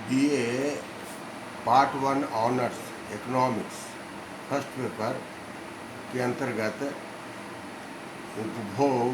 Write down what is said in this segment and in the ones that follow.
BA part 1 honours economics first paper के अंतर्गत उपभोग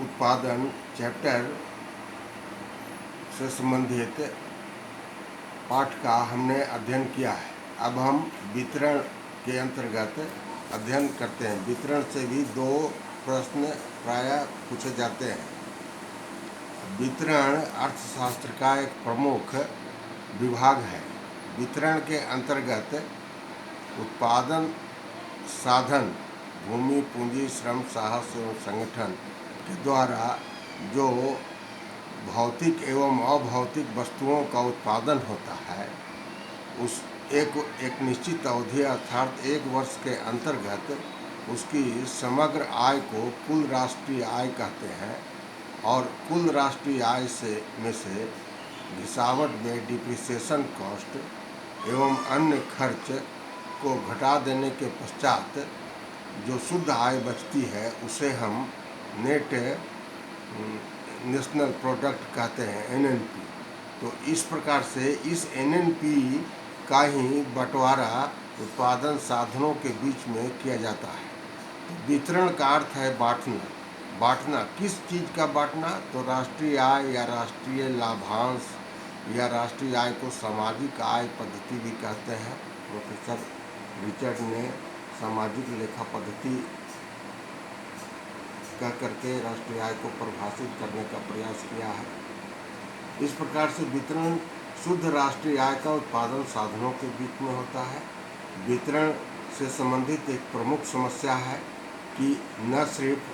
उत्पादन चैप्टर से संबंधित पाठ का हमने अध्ययन किया है। अब हम वितरण के अंतर्गत अध्ययन करते हैं। वितरण से भी दो प्रश्न प्रायः पूछे जाते हैं। वितरण अर्थशास्त्र का एक प्रमुख विभाग है। वितरण के अंतर्गत उत्पादन साधन, भूमि, पूंजी, श्रम, साहस एवं संगठन के द्वारा जो भौतिक एवं अभौतिक वस्तुओं का उत्पादन होता है, उस एक निश्चित अवधि अर्थात 1 वर्ष के अंतर्गत उसकी समग्र आय को कुल राष्ट्रीय आय कहते हैं। और कुल राष्ट्रीय आय में से घिसावट में डिप्रिसिएशन कॉस्ट एवं अन्य खर्च को घटा देने के पश्चात जो शुद्ध आय बचती है उसे हम नेट नेशनल प्रोडक्ट कहते हैं, एनएनपी। तो इस प्रकार से इस एनएनपी का ही बंटवारा उत्पादन साधनों के बीच में किया जाता है। तो वितरण का अर्थ है बांटना। बांटना किस चीज़ का बांटना? तो राष्ट्रीय आय या राष्ट्रीय लाभांश या राष्ट्रीय आय को सामाजिक आय पद्धति भी कहते हैं। प्रोफेसर रिचर्ड ने सामाजिक लेखा पद्धति कह करके राष्ट्रीय आय को परिभाषित करने का प्रयास किया है। इस प्रकार से वितरण शुद्ध राष्ट्रीय आय का उत्पादन साधनों के बीच में होता है। वितरण से संबंधित एक प्रमुख समस्या है कि न सिर्फ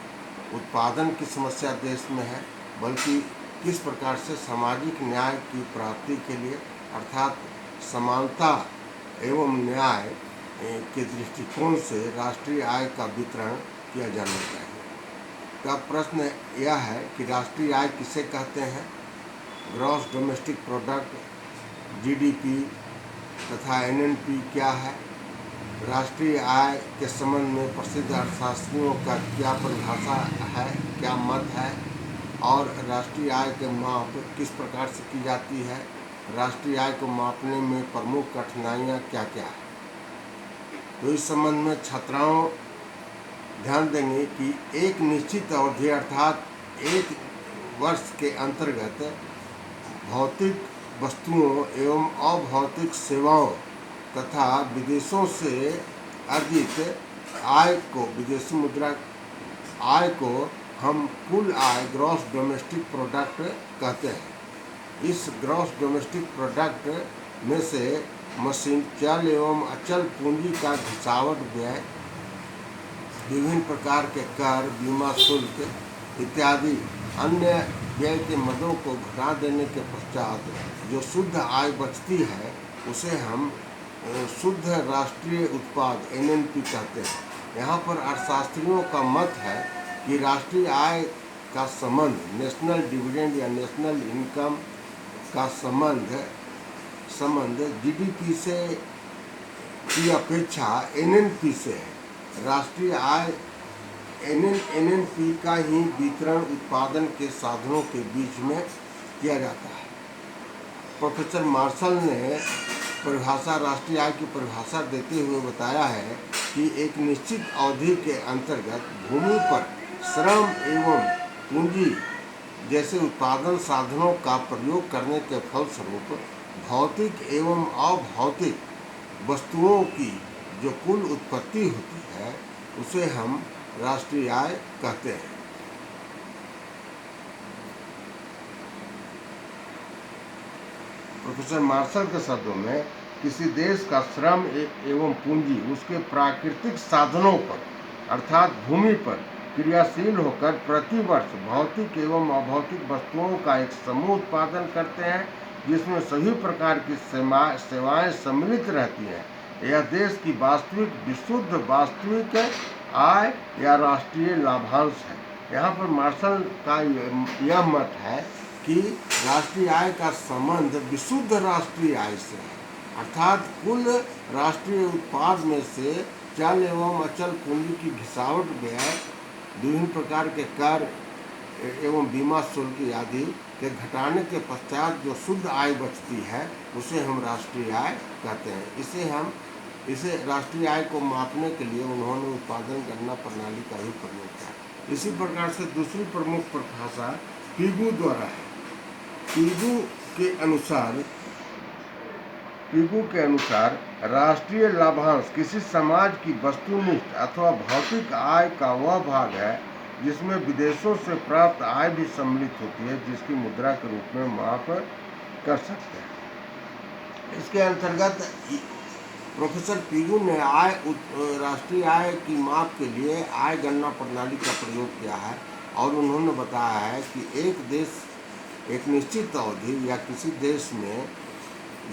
उत्पादन की समस्या देश में है, बल्कि किस प्रकार से सामाजिक न्याय की प्राप्ति के लिए अर्थात समानता एवं न्याय के दृष्टिकोण से राष्ट्रीय आय का वितरण किया जाना चाहिए। तो प्रश्न यह है कि राष्ट्रीय आय किसे कहते हैं? ग्रॉस डोमेस्टिक प्रोडक्ट, जीडीपी तथा एनएनपी क्या है? राष्ट्रीय आय के संबंध में प्रसिद्ध अर्थशास्त्रियों का क्या परिभाषा है, क्या मत है? और राष्ट्रीय आय के माप किस प्रकार से की जाती है? राष्ट्रीय आय को मापने में प्रमुख कठिनाइयाँ क्या क्या है? तो इस संबंध में छात्राओं ध्यान देंगे कि एक निश्चित अवधि अर्थात 1 वर्ष के अंतर्गत भौतिक वस्तुओं एवं अभौतिक सेवाओं तथा विदेशों से अर्जित आय को, विदेशी मुद्रा आय को हम कुल आय ग्रॉस डोमेस्टिक प्रोडक्ट कहते हैं। इस ग्रॉस डोमेस्टिक प्रोडक्ट में से मशीन, चल एवं अचल पूंजी का घिसावट व्यय, विभिन्न प्रकार के कर, बीमा शुल्क इत्यादि अन्य व्यय के मदों को घटा देने के पश्चात जो शुद्ध आय बचती है उसे हम शुद्ध राष्ट्रीय उत्पाद एनएनपी कहते हैं। यहाँ पर अर्थशास्त्रियों का मत है कि राष्ट्रीय आय का संबंध नेशनल डिविडेंड या नेशनल इनकम का संबंध जीडीपी से की अपेक्षा एनएनपी से है। राष्ट्रीय आय एनएनपी का ही वितरण उत्पादन के साधनों के बीच में किया जाता है। प्रोफेसर मार्शल ने परिभाषा, राष्ट्रीय आय की परिभाषा देते हुए बताया है कि एक निश्चित अवधि के अंतर्गत भूमि पर श्रम एवं पूंजी जैसे उत्पादन साधनों का प्रयोग करने के फलस्वरूप भौतिक एवं अभौतिक वस्तुओं की जो कुल उत्पत्ति होती है उसे हम राष्ट्रीय आय कहते हैं। प्रोफेसर मार्शल के शब्दों में किसी देश का श्रम एवं पूंजी उसके प्राकृतिक साधनों पर अर्थात भूमि पर क्रियाशील होकर प्रतिवर्ष भौतिक एवं अभौतिक वस्तुओं का एक समूह उत्पादन करते हैं जिसमें सभी प्रकार की सेवाएं सम्मिलित रहती हैं। यह देश की वास्तविक विशुद्ध वास्तविक आय या राष्ट्रीय लाभांश है। यहाँ पर मार्शल का यह मत है कि राष्ट्रीय आय का संबंध विशुद्ध राष्ट्रीय आय से है, अर्थात कुल राष्ट्रीय उत्पाद में से चल एवं अचल पूंजी की घिसावट व्यय, विभिन्न प्रकार के कर एवं बीमा शुल्क आदि के घटाने के पश्चात जो शुद्ध आय बचती है उसे हम राष्ट्रीय आय कहते हैं। इसे राष्ट्रीय आय को मापने के लिए उन्होंने उत्पादन गणना प्रणाली का ही प्रयोग किया। इसी प्रकार से दूसरी प्रमुख परिभाषा पीगू द्वारा है। पीगू के अनुसार राष्ट्रीय लाभांश किसी समाज की वस्तुनिष्ठ अथवा भौतिक आय का वह भाग है जिसमें विदेशों से प्राप्त आय भी सम्मिलित होती है, जिसकी मुद्रा के रूप में माप कर सकते हैं। इसके अंतर्गत प्रोफेसर पीगू ने राष्ट्रीय आय की माप के लिए आय गणना प्रणाली का प्रयोग किया है और उन्होंने बताया है कि एक देश एक निश्चित अवधि या किसी देश में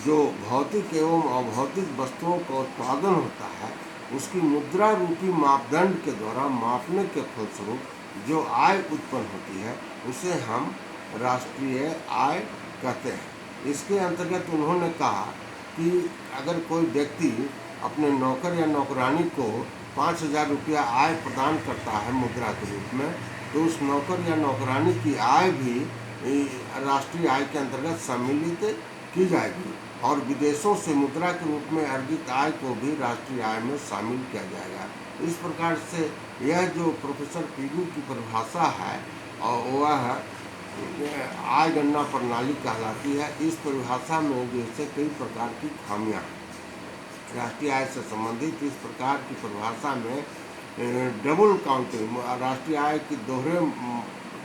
जो भौतिक एवं अभौतिक वस्तुओं का उत्पादन होता है उसकी मुद्रा रूपी मापदंड के द्वारा मापने के फलस्वरूप जो आय उत्पन्न होती है उसे हम राष्ट्रीय आय कहते हैं। इसके अंतर्गत उन्होंने कहा कि अगर कोई व्यक्ति अपने नौकर या नौकरानी को 5,000 रुपया आय प्रदान करता है मुद्रा के रूप में, तो उस नौकर या नौकरानी की आय भी राष्ट्रीय आय के अंतर्गत सम्मिलित की जाएगी और विदेशों से मुद्रा के रूप में अर्जित आय को भी राष्ट्रीय आय में शामिल किया जाएगा। इस प्रकार से यह जो प्रोफेसर पीगू की परिभाषा है और वह आय गणना प्रणाली कहलाती है। इस परिभाषा में जैसे कई प्रकार की खामियां हैं। राष्ट्रीय आय से संबंधित इस प्रकार की परिभाषा में डबल काउंटिंग, राष्ट्रीय आय की दोहरे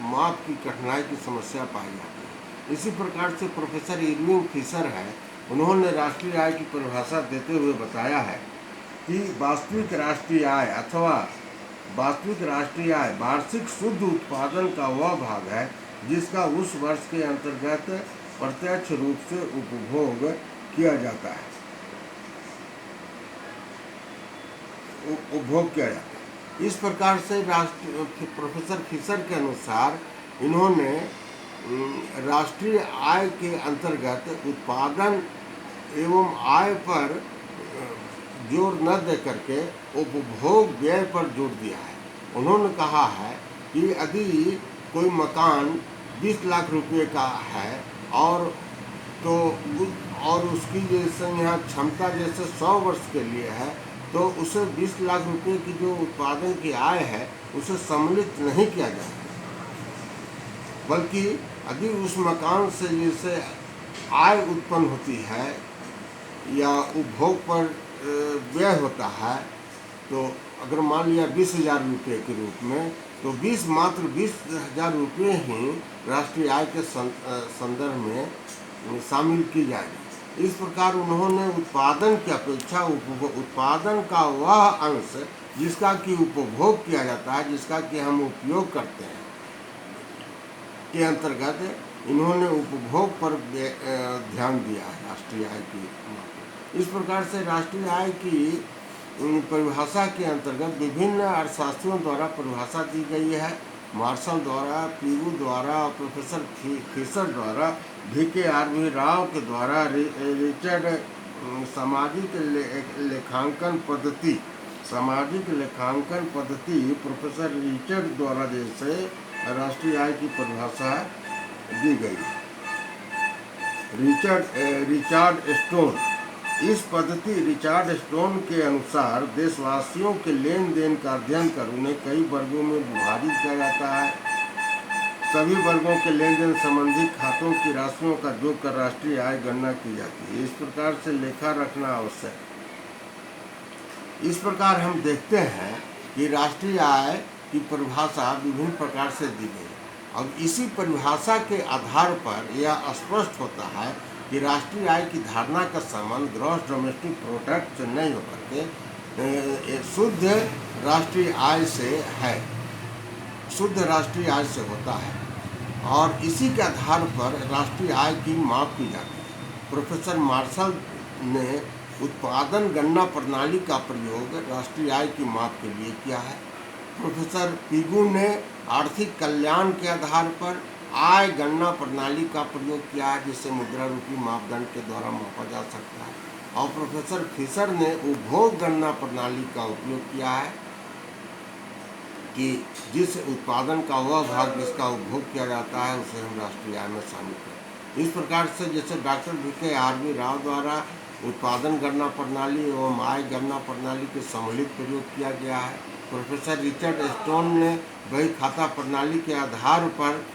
माप की कठिनाई की समस्या पाई जाती है। इसी प्रकार से प्रोफेसर इरविंग फिशर है, उन्होंने राष्ट्रीय आय की परिभाषा देते हुए बताया है कि वास्तविक राष्ट्रीय आय अथवा वास्तविक राष्ट्रीय आय वार्षिक शुद्ध उत्पादन का वह भाग है जिसका उस वर्ष के अंतर्गत प्रत्यक्ष रूप से उपभोग किया जाता है। इस प्रकार से प्रोफेसर फिशर के अनुसार इन्होंने राष्ट्रीय आय के अंतर्गत उत्पादन एवं आय पर जोर न दे करके उपभोग व्यय पर जोर दिया है। उन्होंने कहा है कि यदि कोई मकान 20 लाख रुपए का है और उसकी जैसे यहाँ क्षमता जैसे 100 वर्ष के लिए है, तो उसे 20 लाख रुपए की जो उत्पादन की आय है उसे सम्मिलित नहीं किया जाए, बल्कि यदि उस मकान से जैसे आय उत्पन्न होती है या उपभोग पर व्यय होता है, तो अगर मान लिया 20,000 रुपये के रूप में, तो मात्र 20,000 रुपये ही राष्ट्रीय आय के संदर्भ में शामिल की जाएगी। इस प्रकार उन्होंने उत्पादन की अपेक्षा उत्पादन का वह अंश जिसका कि उपभोग किया जाता है, जिसका कि हम उपयोग करते हैं, के अंतर्गत इन्होंने उपभोग पर ध्यान दिया है राष्ट्रीय आय की। इस प्रकार से राष्ट्रीय आय की परिभाषा के अंतर्गत विभिन्न अर्थशास्त्रियों द्वारा परिभाषा दी गई है। मार्शल द्वारा, पीगू द्वारा, प्रोफेसर फिशर द्वारा, VKRV राव के द्वारा, रिचर्ड सामाजिक लेखांकन पद्धति प्रोफेसर रिचर्ड द्वारा जैसे राष्ट्रीय आय की परिभाषा दी गई। रिचर्ड स्टोन, इस पद्धति रिचर्ड स्टोन के अनुसार देशवासियों के लेन देन का अध्ययन कर उन्हें कई वर्गों में विभाजित किया जाता है। सभी वर्गों के लेन देन संबंधी खातों की राशियों का जोड़ कर राष्ट्रीय आय गणना की जाती है। इस प्रकार से लेखा रखना आवश्यक। इस प्रकार हम देखते हैं कि राष्ट्रीय आय की परिभाषा विभिन्न प्रकार से दी गई। अब इसी परिभाषा के आधार पर यह स्पष्ट होता है कि राष्ट्रीय आय की धारणा का संबंध ग्रॉस डोमेस्टिक प्रोडक्ट से नहीं होकर के शुद्ध राष्ट्रीय आय से है, शुद्ध राष्ट्रीय आय से होता है और इसी के आधार पर राष्ट्रीय आय की माप की जाती है। प्रोफेसर मार्शल ने उत्पादन गणना प्रणाली का प्रयोग राष्ट्रीय आय की माप के लिए किया है। प्रोफेसर पीगू ने आर्थिक कल्याण के आधार पर आय गणना प्रणाली का प्रयोग किया है, जिसे मुद्रा रूपी मापदंड के द्वारा मापा जा सकता है। और प्रोफेसर फिशर ने उपभोग गणना प्रणाली का उपयोग किया है। कि जिस उत्पादन का वह भाग जिसका उपभोग किया जाता है उसे हम राष्ट्रीय आय में शामिल करें। इस प्रकार से जैसे डॉक्टर VK राव द्वारा उत्पादन गणना प्रणाली एवं आय गणना प्रणाली के सम्मिलित प्रयोग किया गया है। प्रोफेसर रिचर्ड स्टोन ने बही खाता प्रणाली के आधार पर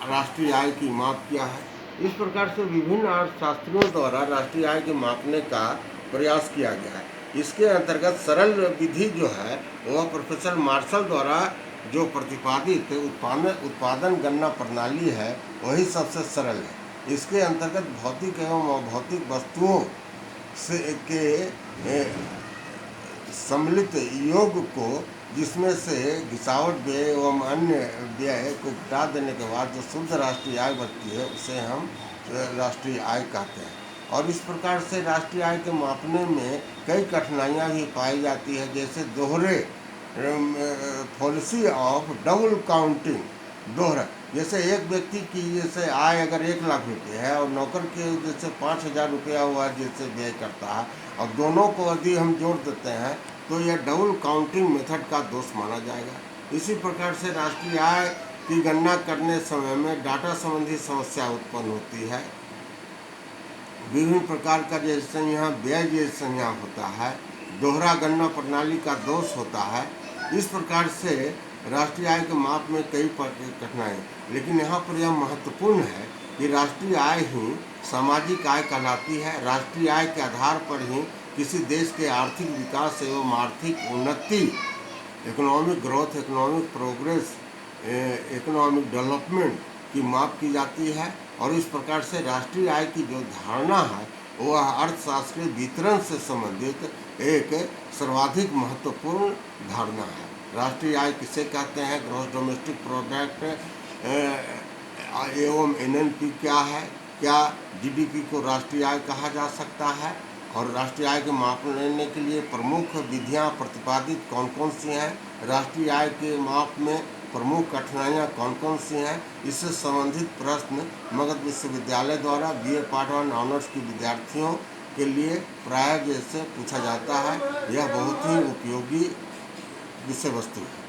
राष्ट्रीय आय की माप किया है। इस प्रकार से विभिन्न अर्थशास्त्रियों द्वारा राष्ट्रीय आय के मापने का प्रयास किया गया है। इसके अंतर्गत सरल विधि जो है वह प्रोफेसर मार्शल द्वारा जो प्रतिपादित उत्पादन गणना प्रणाली है वही सबसे सरल है। इसके अंतर्गत भौतिक एवं अभौतिक वस्तुओं से के सम्मिलित योग को, जिसमें से घिसावट व्यय एवं अन्य व्यय को घटा देने के बाद जो शुद्ध राष्ट्रीय आय बनती है उसे हम राष्ट्रीय आय कहते हैं। और इस प्रकार से राष्ट्रीय आय के मापने में कई कठिनाइयाँ भी पाई जाती है, जैसे दोहरे पॉलिसी ऑफ डबल काउंटिंग, दोहरा। जैसे एक व्यक्ति की जैसे आय अगर 1 लाख रुपये है और नौकर के जैसे 5,000 रुपया हुआ जैसे व्यय करता है, और दोनों को यदि हम जोड़ देते हैं तो यह डबल काउंटिंग मेथड का दोष माना जाएगा। इसी प्रकार से राष्ट्रीय आय की गणना करने समय में डाटा संबंधी समस्या उत्पन्न होती है। विभिन्न प्रकार का जैसे यहाँ व्यय जैसे यहाँ होता है, दोहरा गणना प्रणाली का दोष होता है। इस प्रकार से राष्ट्रीय आय के माप में कई कठिनाई, लेकिन यहाँ पर यह महत्वपूर्ण है कि राष्ट्रीय आय ही सामाजिक आय कहलाती है। राष्ट्रीय आय के आधार पर ही किसी देश के आर्थिक विकास एवं आर्थिक उन्नति, economic growth, economic progress, economic development की माप की जाती है। और इस प्रकार से राष्ट्रीय आय की जो धारणा है वह अर्थशास्त्रीय वितरण से संबंधित एक सर्वाधिक महत्वपूर्ण धारणा है। राष्ट्रीय आय किसे कहते हैं, ग्रॉस डोमेस्टिक प्रोडक्ट एवं NNP क्या है, क्या GDP को राष्ट्रीय आय कहा जा सकता है, और राष्ट्रीय आय के माप लेने के लिए प्रमुख विधियां प्रतिपादित कौन कौन सी हैं, राष्ट्रीय आय के माप में प्रमुख कठिनाइयाँ कौन कौन सी हैं, इससे संबंधित प्रश्न मगध विश्वविद्यालय द्वारा BA पार्ट 1 ऑनर्स के विद्यार्थियों के लिए प्राय जैसे पूछा जाता है। यह बहुत ही उपयोगी विषय वस्तु है।